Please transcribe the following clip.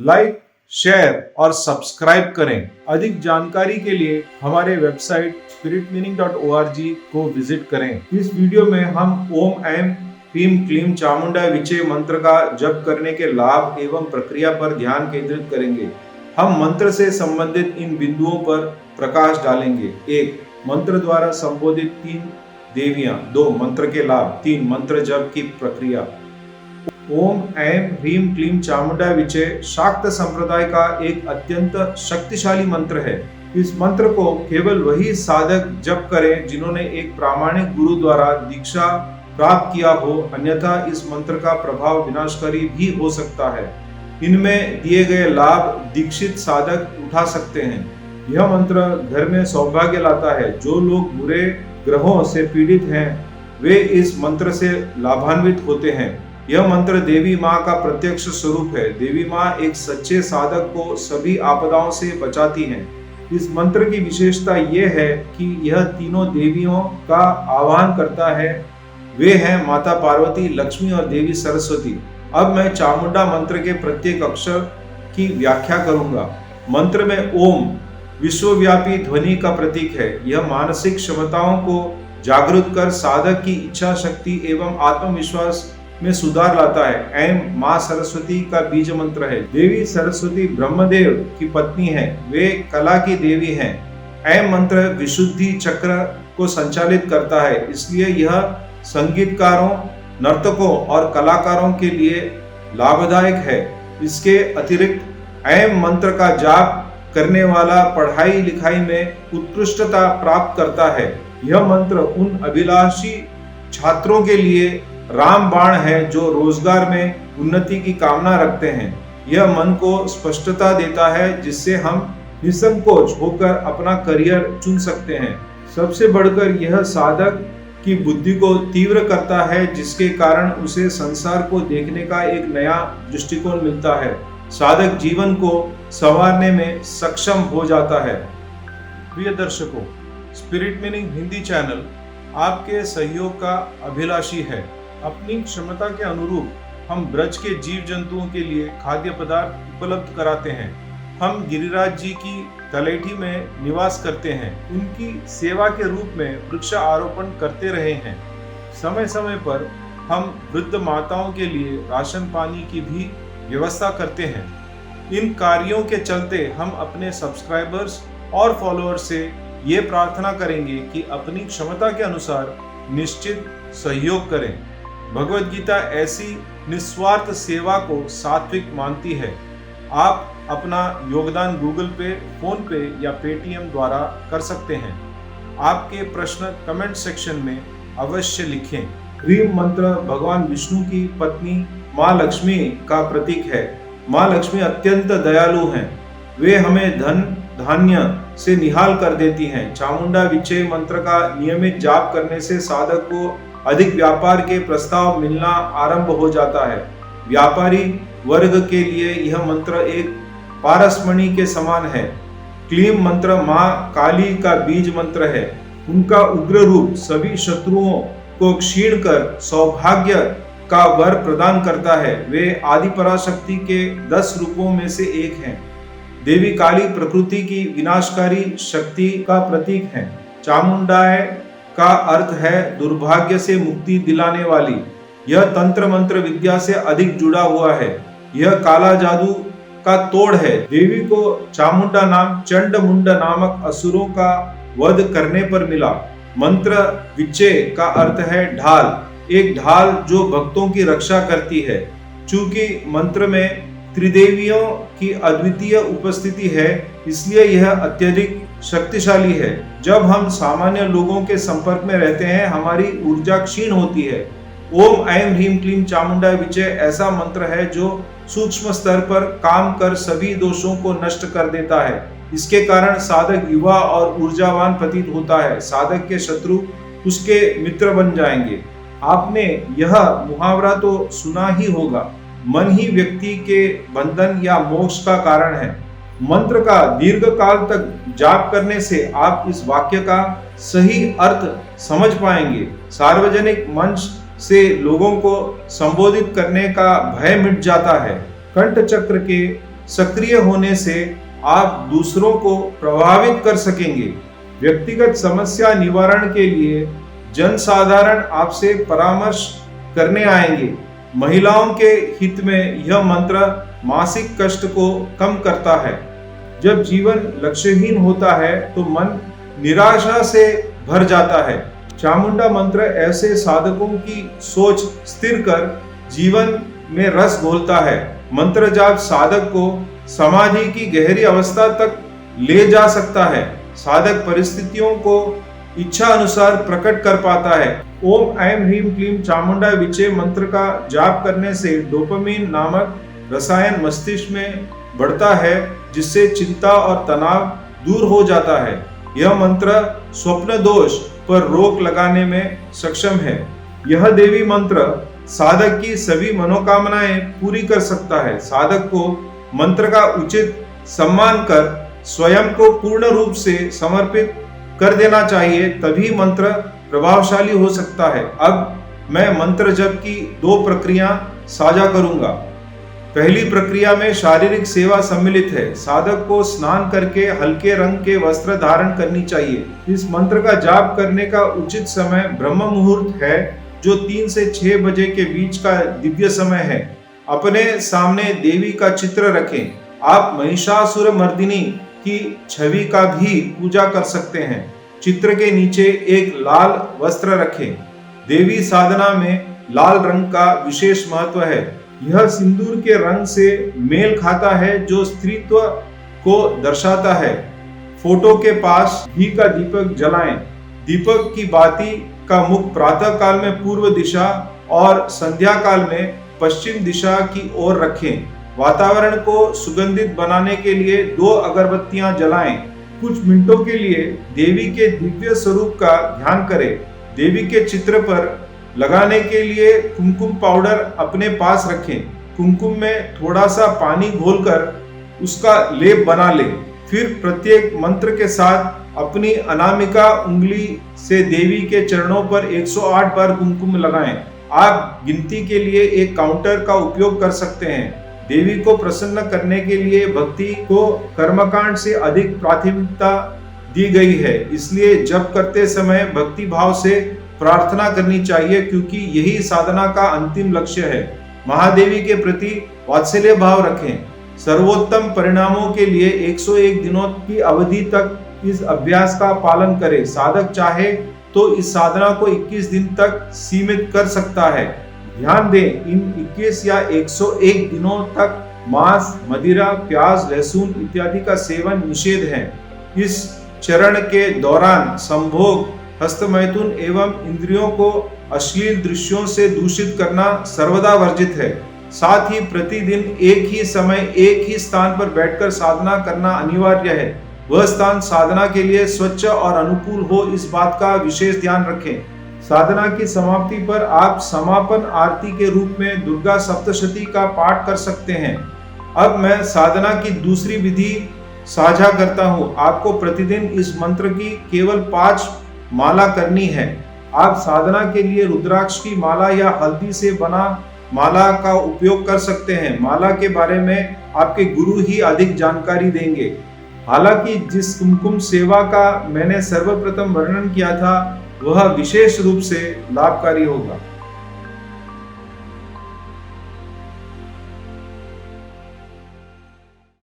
Like, share और subscribe करें। अधिक जानकारी के लिए हमारे वेबसाइट spiritmeaning.org को विजिट करें। इस वीडियो में हम ओम ऐं ह्रीं क्लीं चामुंडा विचे मंत्र का जप करने के लाभ एवं प्रक्रिया पर ध्यान केंद्रित करेंगे। हम मंत्र से संबंधित इन बिंदुओं पर प्रकाश डालेंगे। 1. मंत्र द्वारा संबोधित 3 देवियां। 2. मंत्र के लाभ। 3. मंत्र जप की प्रक्रिया। ओम ऐं ह्रीं क्लीं चामुंडा विचे शाक्त संप्रदाय का एक अत्यंत शक्तिशाली मंत्र है। इस मंत्र को केवल वही साधक जप करें जिन्होंने एक प्रामाणिक गुरु द्वारा दीक्षा प्राप्त किया हो, अन्यथा इस मंत्र का प्रभाव विनाशकारी भी हो सकता है। इनमें दिए गए लाभ दीक्षित साधक उठा सकते हैं। यह मंत्र घर में सौभाग्य लाता है। जो लोग बुरे ग्रहों से पीड़ित हैं वे इस मंत्र से लाभान्वित होते हैं। यह मंत्र देवी माँ का प्रत्यक्ष स्वरूप है। देवी माँ एक सच्चे साधक को सभी आपदाओं से बचाती हैं। इस मंत्र की विशेषता यह है कि यह तीनों देवियों का आह्वान करता है। वे हैं माता पार्वती, लक्ष्मी और देवी सरस्वती। अब मैं चामुंडा मंत्र के प्रत्येक अक्षर की व्याख्या करूंगा। मंत्र में ओम विश्वव्यापी ध्वनि का प्रतीक है। यह मानसिक क्षमताओं को जागृत कर साधक की इच्छा शक्ति एवं आत्मविश्वास में सुधार लाता है। ऐं माँ सरस्वती का बीज मंत्र है। देवी सरस्वती ब्रह्मदेव की पत्नी है। वे कला की देवी हैं। ऐं मंत्र विशुद्धि चक्र को संचालित करता है, इसलिए यह संगीतकारों, नर्तकों और कलाकारों के लिए लाभदायक है। इसके अतिरिक्त ऐं मंत्र का जाप करने वाला पढ़ाई लिखाई में उत्कृष्टता प्राप्त करता है। यह मंत्र उन अभिलाषी छात्रों के लिए रामबाण है जो रोजगार में उन्नति की कामना रखते हैं। यह मन को स्पष्टता देता है जिससे हम निसंकोच होकर अपना करियर चुन सकते हैं। सबसे बढ़कर यह साधक की बुद्धि को तीव्र करता है, जिसके कारण उसे संसार को देखने का एक नया दृष्टिकोण मिलता है। साधक जीवन को संवारने में सक्षम हो जाता है। प्रिय दर्शकों, स्पिरिट मीनिंग हिंदी चैनल आपके सहयोग का अभिलाषी है। अपनी क्षमता के अनुरूप हम ब्रज के जीव जंतुओं के लिए खाद्य पदार्थ उपलब्ध कराते हैं। हम गिरिराज जी की तलेठी में निवास करते हैं। उनकी सेवा के रूप में वृक्ष आरोपण करते रहे हैं। समय समय पर हम वृद्ध माताओं के लिए राशन पानी की भी व्यवस्था करते हैं। इन कार्यों के चलते हम अपने सब्सक्राइबर्स और फॉलोअर्स से ये प्रार्थना करेंगे कि अपनी क्षमता के अनुसार निश्चित सहयोग करें। भगवद गीता ऐसी निस्वार्थ सेवा को सात्विक मानती है। आप अपना योगदान गूगल पे, फोन पे या पेटीएम द्वारा कर सकते हैं। आपके प्रश्न कमेंट सेक्शन में अवश्य लिखें। ह्रीं मंत्र भगवान विष्णु की पत्नी माँ लक्ष्मी का प्रतीक है। माँ लक्ष्मी अत्यंत दयालु हैं। वे हमें धन धान्य से निहाल कर देती हैं। चामुंडा विचे मंत्र का नियमित जाप करने से साधक को अधिक व्यापार के प्रस्ताव मिलना आरंभ हो जाता है। व्यापारी वर्ग के लिए यह मंत्र एक पारसमणि के समान है। क्लीं मंत्र माँ काली का बीज मंत्र है। उनका उग्र रूप सभी शत्रुओं को क्षीण कर सौभाग्य का वर प्रदान करता है। वे आदि पराशक्ति के 10 रूपों में से एक हैं। देवी काली प्रकृति की विनाशकारी शक्ति का प्रतीक है। चामुंडाय का अर्थ है दुर्भाग्य से मुक्ति दिलाने वाली। यह तंत्र मंत्र विद्या से अधिक जुड़ा हुआ है। यह काला जादू का तोड़ है। देवी को चामुंडा नाम चंड मुंड नामक असुरों का वध करने पर मिला। मंत्र विचे का अर्थ है ढाल, एक ढाल जो भक्तों की रक्षा करती है। चूंकि मंत्र में त्रिदेवियों की अद्वितीय उपस्थिति है, इसलिए यह अत्यधिक शक्तिशाली है। जब हम सामान्य लोगों के संपर्क में रहते हैं, हमारी ऊर्जा क्षीण होती है। ओम ऐं ह्रीं क्लीं चामुंडा विचे ऐसा मंत्र है जो सूक्ष्म स्तर पर काम कर सभी दोषों को नष्ट कर देता है। इसके कारण साधक युवा और ऊर्जावान प्रतीत होता है। साधक के शत्रु उसके मित्र बन जाएंगे। आपने यह मुहावरा तो सुना ही होगा, मन ही व्यक्ति के बंधन या मोक्ष का कारण है। मंत्र का दीर्घ काल तक जाप करने से आप इस वाक्य का सही अर्थ समझ पाएंगे। सार्वजनिक मंच से लोगों को संबोधित करने का भय मिट जाता है। कंठ चक्र के सक्रिय होने से आप दूसरों को प्रभावित कर सकेंगे। व्यक्तिगत समस्या निवारण के लिए जनसाधारण आपसे परामर्श करने आएंगे। महिलाओं के हित में यह मंत्र मासिक कष्ट को कम करता है। जब जीवन लक्ष्यहीन होता है तो मन निराशा से भर जाता है। चामुंडा मंत्र ऐसे साधकों की सोच स्थिर कर जीवन में रस घोलता है। मंत्र जाप साधक को समाधि की गहरी अवस्था तक ले जा सकता है। साधक परिस्थितियों को इच्छा अनुसार प्रकट कर पाता है। ओम ऐं ह्रीं क्लीं चामुंडा विचे मंत्र का जाप करने से डोपामिन नामक रसायन मस्तिष्क में बढ़ता है, जिससे चिंता और तनाव दूर हो जाता है। यह मंत्र स्वप्न दोष पर रोक लगाने में सक्षम है। यह देवी मंत्र साधक की सभी मनोकामनाएं पूरी कर सकता है। साधक को मंत्र का उचित सम्मान कर स्वयं को पूर्ण रूप से समर्पित कर देना चाहिए, तभी मंत्र प्रभावशाली हो सकता है। अब मैं मंत्र जप की 2 प्रक्रिया साझा करूंगा। पहली प्रक्रिया में शारीरिक सेवा सम्मिलित है। साधक को स्नान करके हल्के रंग के वस्त्र धारण करनी चाहिए। इस मंत्र का जाप करने का उचित समय ब्रह्म मुहूर्त है, जो 3 से 6 बजे के बीच का दिव्य समय है। अपने सामने देवी का चित्र रखें। आप महिषासुर मर्दिनी की छवि का भी पूजा कर सकते हैं। चित्र के नीचे एक लाल वस्त्र रखें। देवी साधना में लाल रंग का विशेष महत्व है। यह सिंदूर के रंग से मेल खाता है, जो स्त्रीत्व को दर्शाता है। फोटो के पास घी का दीपक जलाएं। दीपक की बाती का मुख प्रातः काल में पूर्व दिशा और संध्या काल में पश्चिम दिशा की ओर रखें। वातावरण को सुगंधित बनाने के लिए 2 अगरबत्तियां जलाएं। कुछ मिनटों के लिए देवी के दिव्य स्वरूप का ध्यान करें। देवी के चित्र पर लगाने के लिए कुमकुम पाउडर अपने पास रखें। कुमकुम में थोड़ा सा पानी घोलकर उसका लेप बना लें। फिर प्रत्येक मंत्र के साथ अपनी अनामिका उंगली से देवी के चरणों पर 108 बार कुमकुम लगाएं। आप गिनती के लिए एक काउंटर का उपयोग कर सकते हैं। देवी को प्रसन्न करने के लिए भक्ति को कर्मकांड से अधिक प्राथमिकता दी गई है, इसलिए जप करते समय भक्ति भाव से प्रार्थना करनी चाहिए, क्योंकि यही साधना का अंतिम लक्ष्य है। महादेवी के प्रति वात्सल्य भाव रखें। सर्वोत्तम परिणामों के लिए 101 दिनों की अवधि तक इस अभ्यास का पालन करें। साधक चाहे तो इस साधना को 21 दिन तक सीमित कर सकता है। ध्यान दें, इन 21 या 101 दिनों तक मांस, मदिरा, प्याज, लहसुन इत्यादि का सेवन निषेध है। इस चरण के दौरान संभोग, हस्तमैथुन एवं इंद्रियों को अश्लील दृश्यों से दूषित करना सर्वदा वर्जित है। साथ ही प्रतिदिन एक ही समय एक ही स्थान पर बैठकर साधना करना अनिवार्य है। वह स्थान साधना के लिए स्वच्छ और अनुकूल हो, इस बात का विशेष ध्यान रखें। साधना की समाप्ति पर आप समापन आरती के रूप में दुर्गा सप्तशती का पाठ कर सकते हैं। अब मैं साधना की दूसरी विधि साझा करता हूँ। आपको प्रतिदिन इस मंत्र की केवल 5 माला करनी है। आप साधना के लिए रुद्राक्ष की माला या हल्दी से बना माला का उपयोग कर सकते हैं। माला के बारे में आपके गुरु ही अधिक जानकारी देंगे। हालांकि जिस कुमकुम सेवा का मैंने सर्वप्रथम वर्णन किया था, वह विशेष रूप से लाभकारी होगा।